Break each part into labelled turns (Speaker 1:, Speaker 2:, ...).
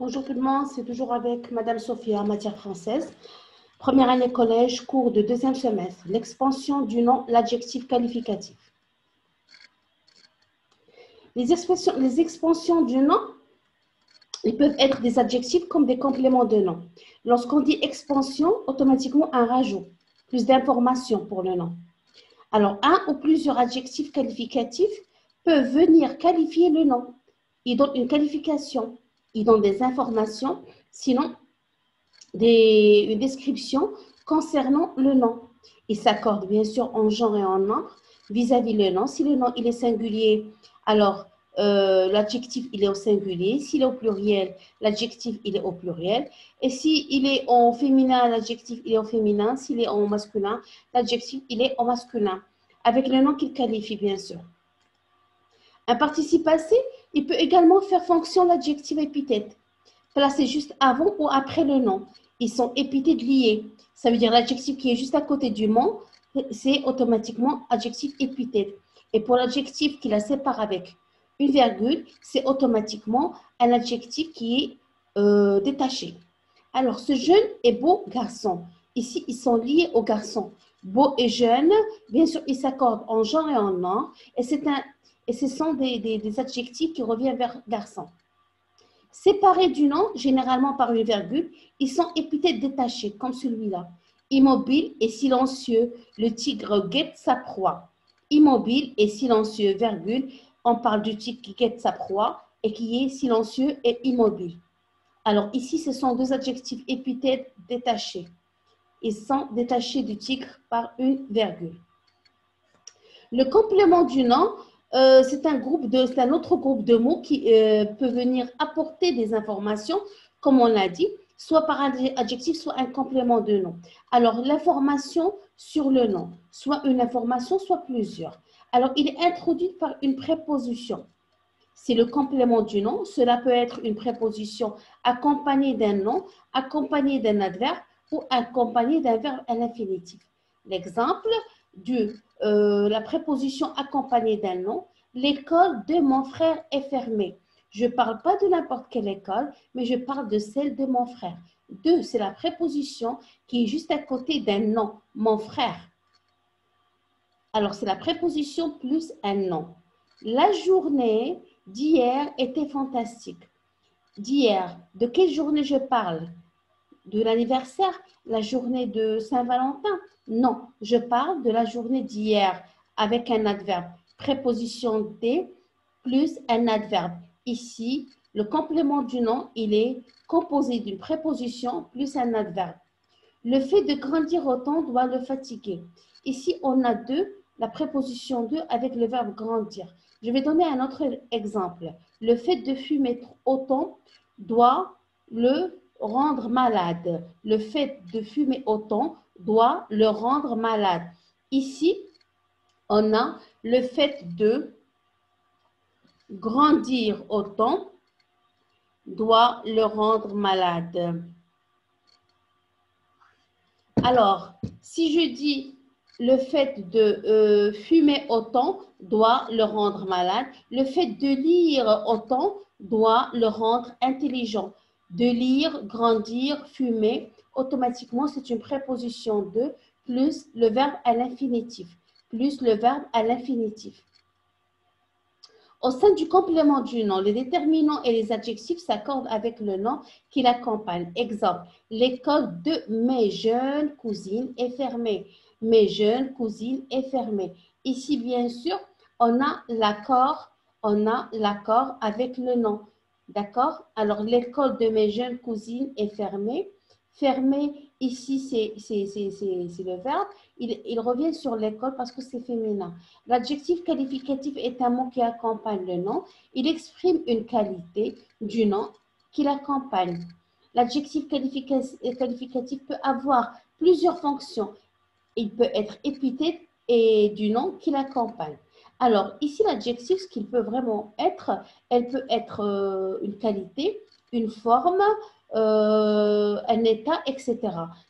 Speaker 1: Bonjour tout le monde, c'est toujours avec Madame Sophia, matière française. Première année collège, cours de deuxième semestre. L'expansion du nom, l'adjectif qualificatif. Les expansions du nom, ils peuvent être des adjectifs comme des compléments de nom. Lorsqu'on dit expansion, automatiquement un rajout, plus d'informations pour le nom. Alors, un ou plusieurs adjectifs qualificatifs peuvent venir qualifier le nom. Ils donnent une qualification, ils donnent des informations, sinon une description concernant le nom. Ils s'accordent bien sûr en genre et en nombre vis-à-vis le nom. Si le nom il est singulier, alors l'adjectif il est au singulier. S'il est au pluriel, l'adjectif il est au pluriel. Et s'il est en féminin, l'adjectif il est au féminin. S'il est en masculin, l'adjectif il est au masculin. Avec le nom qu'il qualifie bien sûr. Un participe passé, il peut également faire fonction l'adjectif épithète, placé juste avant ou après le nom. Ils sont épithètes liés. Ça veut dire l'adjectif qui est juste à côté du mot, c'est automatiquement adjectif épithète. Et pour l'adjectif qui la sépare avec une virgule, c'est automatiquement un adjectif qui est détaché. Alors, ce jeune et beau garçon. Ici, ils sont liés au garçon. Beau et jeune, bien sûr, ils s'accordent en genre et en nom. Et ce sont des adjectifs qui reviennent vers garçon. Séparés du nom, généralement par une virgule, ils sont épithètes détachés, comme celui-là. Immobile et silencieux, le tigre guette sa proie. Immobile et silencieux, virgule, on parle du tigre qui guette sa proie et qui est silencieux et immobile. Alors ici, ce sont deux adjectifs épithètes détachés. Ils sont détachés du tigre par une virgule. Le complément du nom, c'est un autre groupe de mots qui peut venir apporter des informations, comme on l'a dit, soit par un adjectif, soit un complément de nom. Alors, l'information sur le nom, soit une information, soit plusieurs. Alors, il est introduit par une préposition. C'est le complément du nom. Cela peut être une préposition accompagnée d'un nom, accompagnée d'un adverbe ou accompagnée d'un verbe à l'infinitif. L'exemple de la préposition accompagnée d'un nom, l'école de mon frère est fermée. Je ne parle pas de n'importe quelle école, mais je parle de celle de mon frère. Deux, c'est la préposition qui est juste à côté d'un nom, mon frère. Alors, c'est la préposition plus un nom. La journée d'hier était fantastique. D'hier, de quelle journée je parle? De l'anniversaire, la journée de Saint-Valentin? Non, je parle de la journée d'hier avec un adverbe. Préposition D plus un adverbe. Ici, le complément du nom, il est composé d'une préposition plus un adverbe. Le fait de grandir autant doit le fatiguer. Ici, on a la préposition de avec le verbe grandir. Je vais donner un autre exemple. Le fait de fumer autant doit le rendre malade. Le fait de fumer autant doit le rendre malade. Ici, on a le fait de grandir autant doit le rendre malade. Alors, si je dis le fait de fumer autant doit le rendre malade, le fait de lire autant doit le rendre intelligent. De lire, grandir, fumer, automatiquement, c'est une préposition de plus le verbe à l'infinitif. Plus le verbe à l'infinitif. Au sein du complément du nom, les déterminants et les adjectifs s'accordent avec le nom qui l'accompagne. Exemple, l'école de mes jeunes cousines est fermée. Mes jeunes cousines est fermée. Ici, bien sûr, on a l'accord avec le nom. D'accord? Alors, l'école de mes jeunes cousines est fermée. Fermée, ici, c'est le verbe. Il revient sur l'école parce que c'est féminin. L'adjectif qualificatif est un mot qui accompagne le nom. Il exprime une qualité du nom qui l'accompagne. L'adjectif qualificatif peut avoir plusieurs fonctions. Il peut être épithète et du nom qui l'accompagne. Alors, ici, l'adjectif, ce qu'il peut vraiment être, elle peut être une qualité, une forme, un état, etc.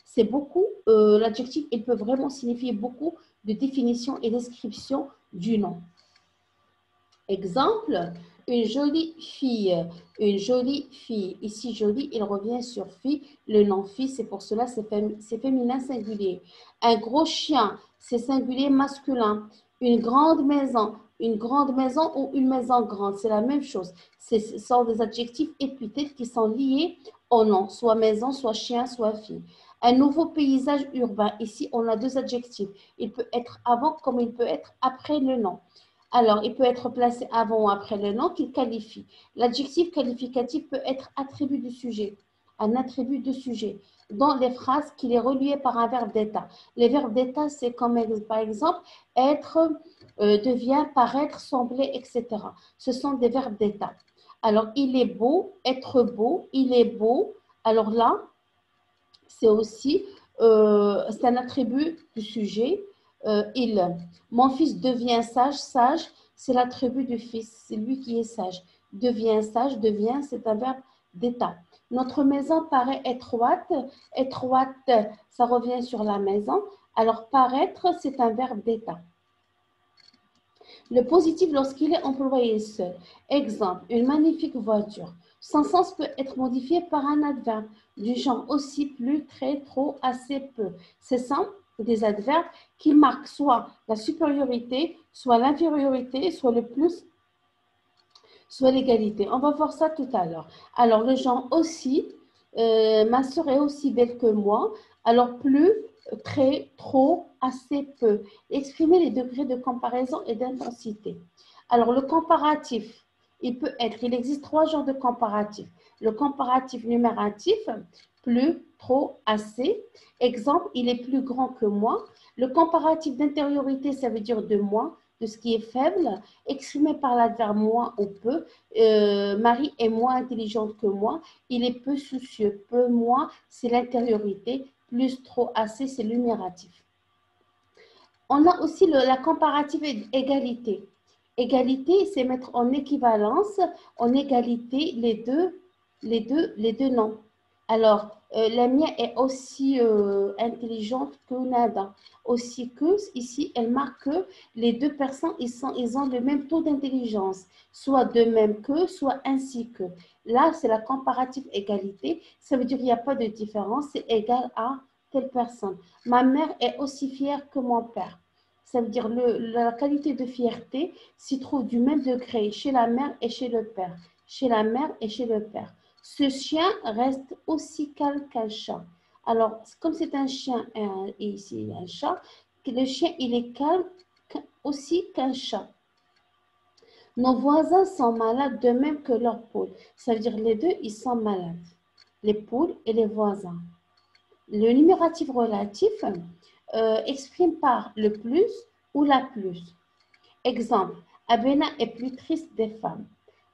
Speaker 1: C'est beaucoup, l'adjectif, il peut vraiment signifier beaucoup de définitions et descriptions du nom. Exemple, Une jolie fille. Une jolie fille. Ici, jolie, il revient sur fille. Le nom fille, c'est pour cela, c'est féminin singulier. Un gros chien, c'est singulier masculin. Une grande maison. Une grande maison ou une maison grande, c'est la même chose. Ce sont des adjectifs épithètes qui sont liés au nom, soit maison, soit chien, soit fille. Un nouveau paysage urbain. Ici, on a deux adjectifs. Il peut être avant comme il peut être après le nom. Alors, il peut être placé avant ou après le nom qu'il qualifie. L'adjectif qualificatif peut être attribut du sujet, un attribut de sujet, dans les phrases qu'il est relié par un verbe d'état. Les verbes d'état, c'est comme par exemple être, devient, paraître, sembler, etc. Ce sont des verbes d'état. Alors, il est beau, être beau, il est beau. Alors là, c'est aussi c'est un attribut du sujet. Il. Mon fils devient sage. Sage, c'est l'attribut du fils. C'est lui qui est sage. Devient sage. Devient, c'est un verbe d'état. Notre maison paraît étroite. Étroite, ça revient sur la maison. Alors, paraître, c'est un verbe d'état. Le positif lorsqu'il est employé seul. Exemple, une magnifique voiture. Son sens peut être modifié par un adverbe du genre aussi, plus, très, trop, assez, peu. Ce sont des adverbes qui marquent soit la supériorité, soit l'infériorité, soit le plus, soit l'égalité. On va voir ça tout à l'heure. Alors, le genre aussi, ma soeur est aussi belle que moi. Alors, plus, très, trop, assez, peu. Exprimer les degrés de comparaison et d'intensité. Alors, le comparatif, il existe trois genres de comparatifs. Le comparatif numératif, plus, trop, assez. Exemple, il est plus grand que moi. Le comparatif d'intériorité, ça veut dire de moi, de ce qui est faible, exprimé par l'adverbe moins ou peu. Marie est moins intelligente que moi. Il est peu soucieux. Peu, moins, c'est l'intériorité. Plus, trop, assez, c'est le numératif. On a aussi la comparative égalité. Égalité, c'est mettre en équivalence, en égalité les deux noms. Alors, la mienne est aussi intelligente que Nada. Aussi que, ici, elle marque que les deux personnes, ils ont le même taux d'intelligence. Soit de même que, soit ainsi que. Là, c'est la comparative égalité. Ça veut dire qu'il n'y a pas de différence. C'est égal à telle personne. Ma mère est aussi fière que mon père. Ça veut dire la qualité de fierté s'y trouve du même degré chez la mère et chez le père. Chez la mère et chez le père. Ce chien reste aussi calme qu'un chat. Alors, comme c'est un chien et ici un chat, le chien, il est calme aussi qu'un chat. Nos voisins sont malades de même que leurs poules. Ça veut dire les deux, ils sont malades. Les poules et les voisins. Le numératif relatif exprime par le plus ou la plus. Exemple, Abena est plus triste des femmes.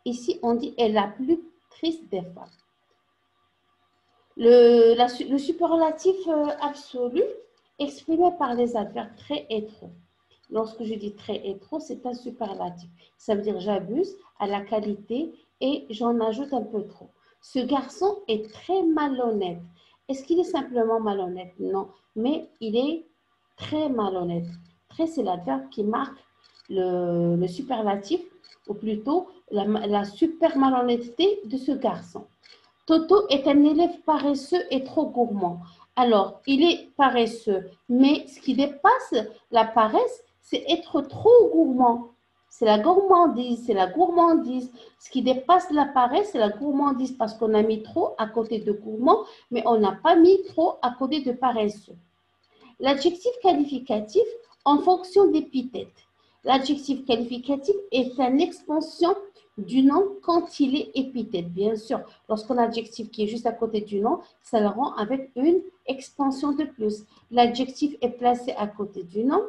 Speaker 1: Ici, on dit est la plus triste des femmes. Le superlatif absolu exprimé par les adverbes très et trop. Lorsque je dis très et trop, c'est un superlatif. Ça veut dire j'abuse à la qualité et j'en ajoute un peu trop. Ce garçon est très malhonnête. Est-ce qu'il est simplement malhonnête? Non, mais il est très malhonnête. Très, c'est l'adverbe qui marque le superlatif, ou plutôt la super malhonnêteté de ce garçon. Toto est un élève paresseux et trop gourmand. Alors, il est paresseux, mais ce qui dépasse la paresse, c'est être trop gourmand. C'est la gourmandise, c'est la gourmandise. Ce qui dépasse la paresse, c'est la gourmandise parce qu'on a mis trop à côté de gourmand, mais on n'a pas mis trop à côté de paresseux. L'adjectif qualificatif en fonction d'épithète. L'adjectif qualificatif est une expansion du nom quand il est épithète. Bien sûr, lorsqu'on a l'adjectif qui est juste à côté du nom, ça le rend avec une expansion de plus. L'adjectif est placé à côté du nom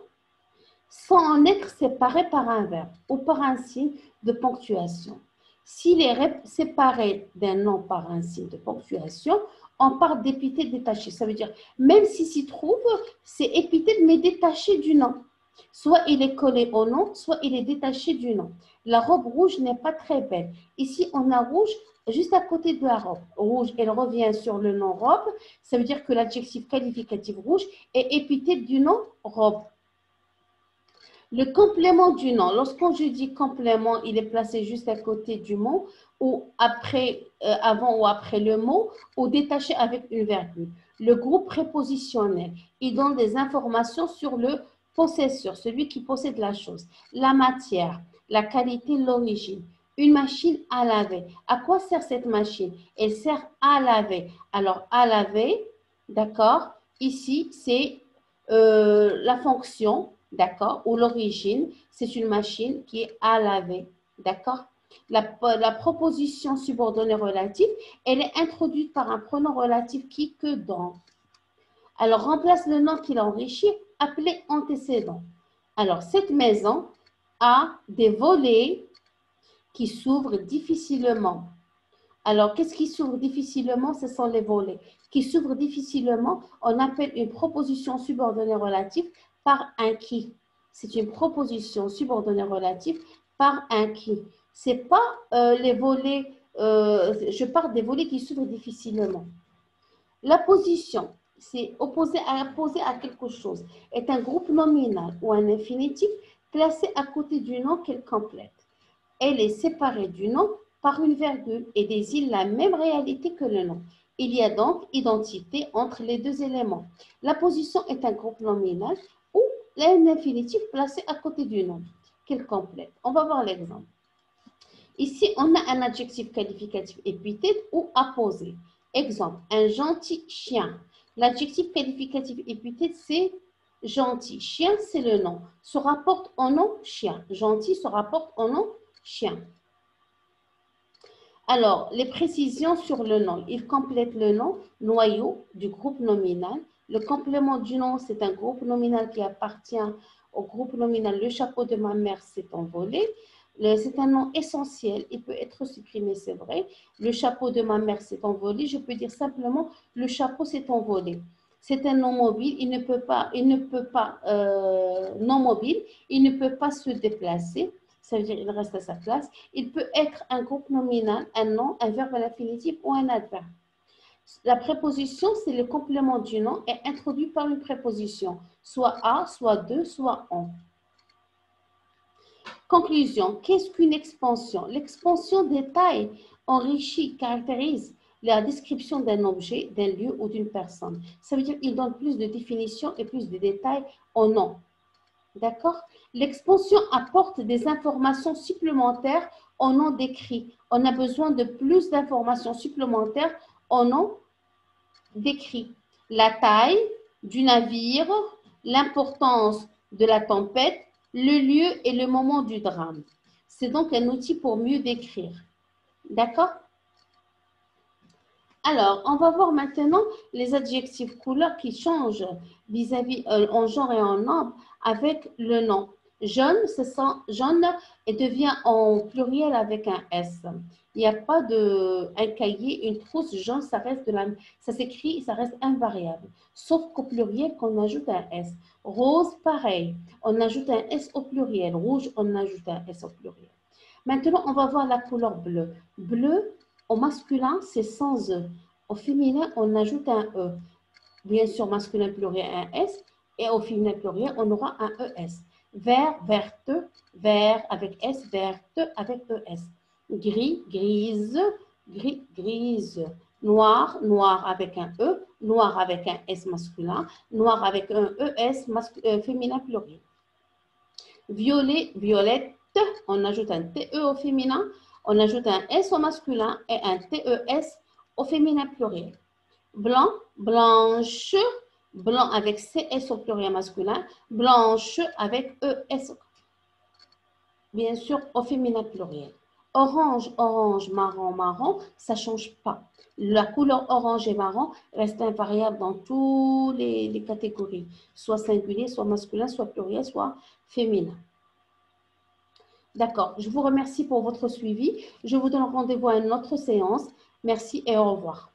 Speaker 1: sans en être séparé par un verbe ou par un signe de ponctuation. S'il est séparé d'un nom par un signe de ponctuation, on parle d'épithète détaché. Ça veut dire, même s'il s'y trouve, c'est épithète mais détaché du nom. Soit il est collé au nom, soit il est détaché du nom. La robe rouge n'est pas très belle. Ici, on a rouge juste à côté de la robe. Rouge, elle revient sur le nom robe. Ça veut dire que l'adjectif qualificatif rouge est épithète du nom robe. Le complément du nom, lorsqu'on je dis complément, il est placé juste à côté du mot ou après, avant ou après le mot ou détaché avec une virgule. Le groupe prépositionnel, il donne des informations sur le possesseur, celui qui possède la chose, la matière, la qualité, l'origine. Une machine à laver. À quoi sert cette machine? Elle sert à laver. Alors, à laver, d'accord, ici, c'est la fonction, d'accord, ou l'origine, c'est une machine qui est à laver, d'accord. La proposition subordonnée relative, elle est introduite par un pronom relatif qui, que, dans. Alors, remplace le nom qui l'enrichit, appelé antécédent. Alors, cette maison a des volets qui s'ouvrent difficilement. Alors, qu'est-ce qui s'ouvre difficilement? Ce sont les volets. Qui s'ouvrent difficilement, on appelle une proposition subordonnée relative par un qui. C'est une proposition subordonnée relative par un qui. Ce n'est pas les volets, je parle des volets qui s'ouvrent difficilement. La position, c'est opposé à quelque chose, est un groupe nominal ou un infinitif placé à côté du nom qu'elle complète. Elle est séparée du nom par une virgule et désigne la même réalité que le nom. Il y a donc identité entre les deux éléments. La position est un groupe nominal ou un infinitif placé à côté du nom qu'elle complète. On va voir l'exemple. Ici, on a un adjectif qualificatif épithète ou apposé. Exemple, un gentil chien. L'adjectif qualificatif épithète, c'est gentil. Chien, c'est le nom. Se rapporte au nom chien. Gentil se rapporte au nom chien. Alors, les précisions sur le nom. Il complète le nom, noyau du groupe nominal. Le complément du nom, c'est un groupe nominal qui appartient au groupe nominal. Le chapeau de ma mère s'est envolé. C'est un nom essentiel. Il peut être supprimé, c'est vrai. Le chapeau de ma mère s'est envolé. Je peux dire simplement le chapeau s'est envolé. C'est un nom mobile. Il ne peut pas non mobile. Il ne peut pas se déplacer. Ça veut dire qu'il reste à sa place. Il peut être un groupe nominal, un nom, un verbe à l'infinitif ou un adverbe. La préposition, c'est le complément du nom et introduit par une préposition, soit à, soit de, soit en. Conclusion, qu'est-ce qu'une expansion? L'expansion détaille, enrichit, caractérise la description d'un objet, d'un lieu ou d'une personne. Ça veut dire qu'il donne plus de définitions et plus de détails au nom. D'accord? L'expansion apporte des informations supplémentaires au nom décrit. On a besoin de plus d'informations supplémentaires au nom décrit. La taille du navire, l'importance de la tempête, le lieu et le moment du drame. C'est donc un outil pour mieux décrire. D'accord? Alors, on va voir maintenant les adjectifs couleurs qui changent vis-à-vis en genre et en nombre avec le nom. Jaune, ce sent jaune et devient en pluriel avec un S. Il n'y a pas un cahier, une trousse jaune, ça s'écrit, ça reste invariable. Sauf qu'au pluriel, qu'on ajoute un S. Rose, pareil, on ajoute un S au pluriel. Rouge, on ajoute un S au pluriel. Maintenant, on va voir la couleur bleue. Bleu, au masculin, c'est sans E. Au féminin, on ajoute un E. Bien sûr, masculin pluriel, un S. Et au féminin pluriel, on aura un ES. Vert, verte, vert avec S, verte avec ES. Gris, grise, gris, grise. Noir, noir avec un E, noir avec un S masculin, noir avec un ES féminin pluriel. Violet, violette, on ajoute un TE au féminin, on ajoute un S au masculin et un TES au féminin pluriel. Blanc, blanche, blanc avec CS au pluriel masculin, blanche avec ES, bien sûr, au féminin pluriel. Orange, orange, marron, marron, ça ne change pas. La couleur orange et marron reste invariable dans toutes les catégories, soit singulier, soit masculin, soit pluriel, soit féminin. D'accord, je vous remercie pour votre suivi. Je vous donne rendez-vous à une autre séance. Merci et au revoir.